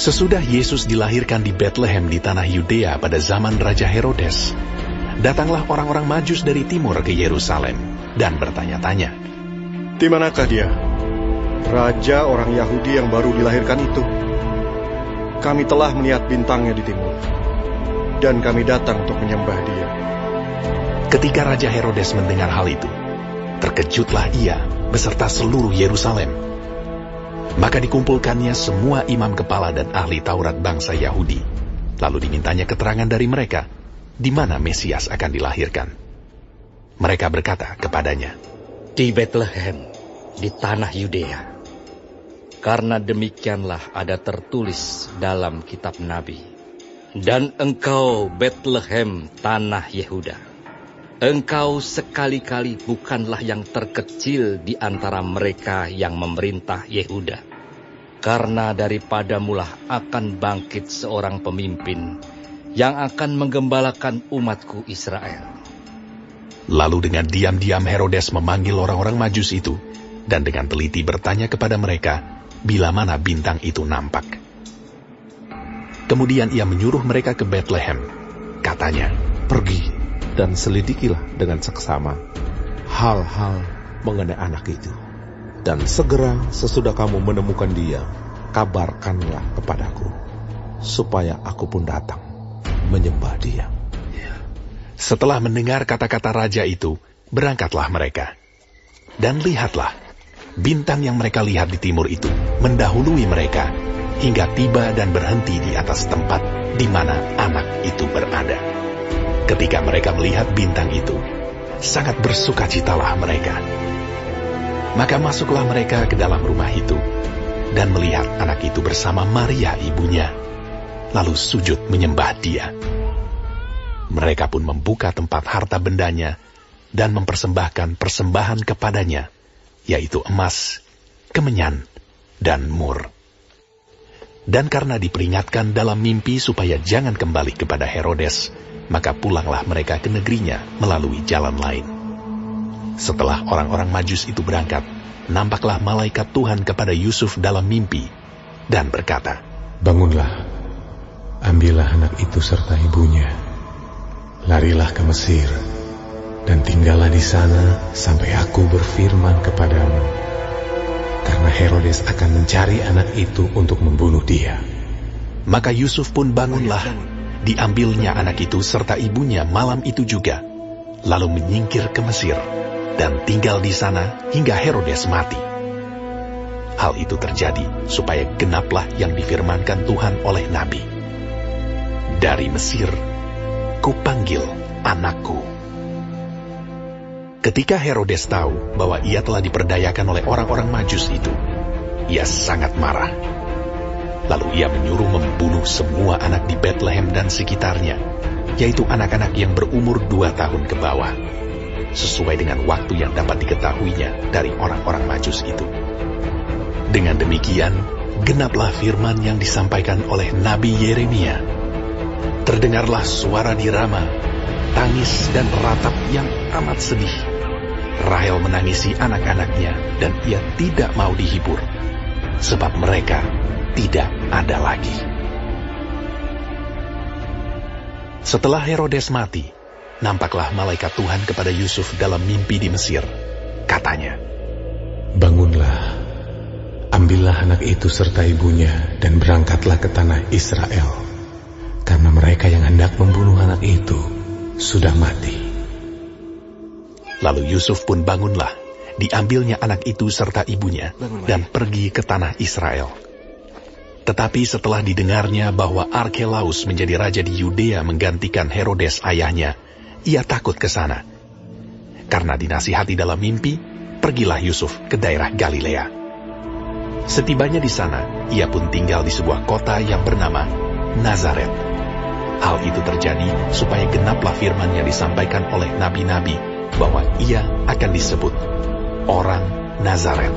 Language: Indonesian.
Sesudah Yesus dilahirkan di Betlehem di tanah Yudea pada zaman Raja Herodes, datanglah orang-orang Majus dari timur ke Yerusalem dan bertanya-tanya, "Di manakah dia, Raja orang Yahudi yang baru dilahirkan itu? Kami telah melihat bintangnya di timur, dan kami datang untuk menyembah dia." Ketika Raja Herodes mendengar hal itu, terkejutlah ia beserta seluruh Yerusalem. Maka dikumpulkannya semua imam kepala dan ahli Taurat bangsa Yahudi. Lalu dimintanya keterangan dari mereka, di mana Mesias akan dilahirkan. Mereka berkata kepadanya, "Di Betlehem, di tanah Yudea. Karena demikianlah ada tertulis dalam kitab Nabi. Dan engkau, Betlehem, tanah Yehuda, engkau sekali-kali bukanlah yang terkecil di antara mereka yang memerintah Yehuda. Karena daripadamulah akan bangkit seorang pemimpin yang akan menggembalakan umatku Israel." Lalu dengan diam-diam Herodes memanggil orang-orang Majus itu, dan dengan teliti bertanya kepada mereka, bila mana bintang itu nampak. Kemudian ia menyuruh mereka ke Betlehem. Katanya, "Pergi dan selidikilah dengan seksama hal-hal mengenai anak itu. Dan segera sesudah kamu menemukan dia, kabarkanlah kepadaku, supaya aku pun datang menyembah dia." Setelah mendengar kata-kata raja itu, berangkatlah mereka. Dan lihatlah, bintang yang mereka lihat di timur itu mendahului mereka, hingga tiba dan berhenti di atas tempat di mana anak itu berada. Ketika mereka melihat bintang itu, sangat bersukacitalah mereka. Maka masuklah mereka ke dalam rumah itu, dan melihat anak itu bersama Maria ibunya, lalu sujud menyembah dia. Mereka pun membuka tempat harta bendanya, dan mempersembahkan persembahan kepadanya, yaitu emas, kemenyan, dan mur. Dan karena diperingatkan dalam mimpi supaya jangan kembali kepada Herodes, maka pulanglah mereka ke negerinya melalui jalan lain. Setelah orang-orang Majus itu berangkat, nampaklah malaikat Tuhan kepada Yusuf dalam mimpi, dan berkata, "Bangunlah, ambillah anak itu serta ibunya, larilah ke Mesir, dan tinggallah di sana sampai aku berfirman kepadamu, karena Herodes akan mencari anak itu untuk membunuh dia." Maka Yusuf pun bangunlah, diambilnya anak itu serta ibunya malam itu juga, lalu menyingkir ke Mesir, dan tinggal di sana hingga Herodes mati. Hal itu terjadi supaya genaplah yang difirmankan Tuhan oleh Nabi, "Dari Mesir kupanggil anakku." Ketika Herodes tahu bahwa ia telah diperdayakan oleh orang-orang Majus itu, ia sangat marah. Lalu ia menyuruh membunuh semua anak di Betlehem dan sekitarnya, yaitu anak-anak yang berumur 2 tahun ke bawah, sesuai dengan waktu yang dapat diketahuinya dari orang-orang Majus itu. Dengan demikian, genaplah firman yang disampaikan oleh Nabi Yeremia. Terdengarlah suara di Rama, tangis dan ratap yang amat sedih. Rahel menangisi anak-anaknya, dan ia tidak mau dihibur, sebab mereka tidak ada lagi. Setelah Herodes mati, nampaklah malaikat Tuhan kepada Yusuf dalam mimpi di Mesir. Katanya, "Bangunlah, ambillah anak itu serta ibunya, dan berangkatlah ke tanah Israel, karena mereka yang hendak membunuh anak itu sudah mati." Lalu Yusuf pun bangunlah, diambilnya anak itu serta ibunya, dan pergi ke tanah Israel. Tetapi setelah didengarnya bahwa Arkelaus menjadi raja di Yudea menggantikan Herodes ayahnya, ia takut ke sana. Karena dinasihati dalam mimpi, pergilah Yusuf ke daerah Galilea. Setibanya di sana, ia pun tinggal di sebuah kota yang bernama Nazaret. Hal itu terjadi supaya genaplah firman yang disampaikan oleh nabi-nabi, bahwa ia akan disebut orang Nazaret.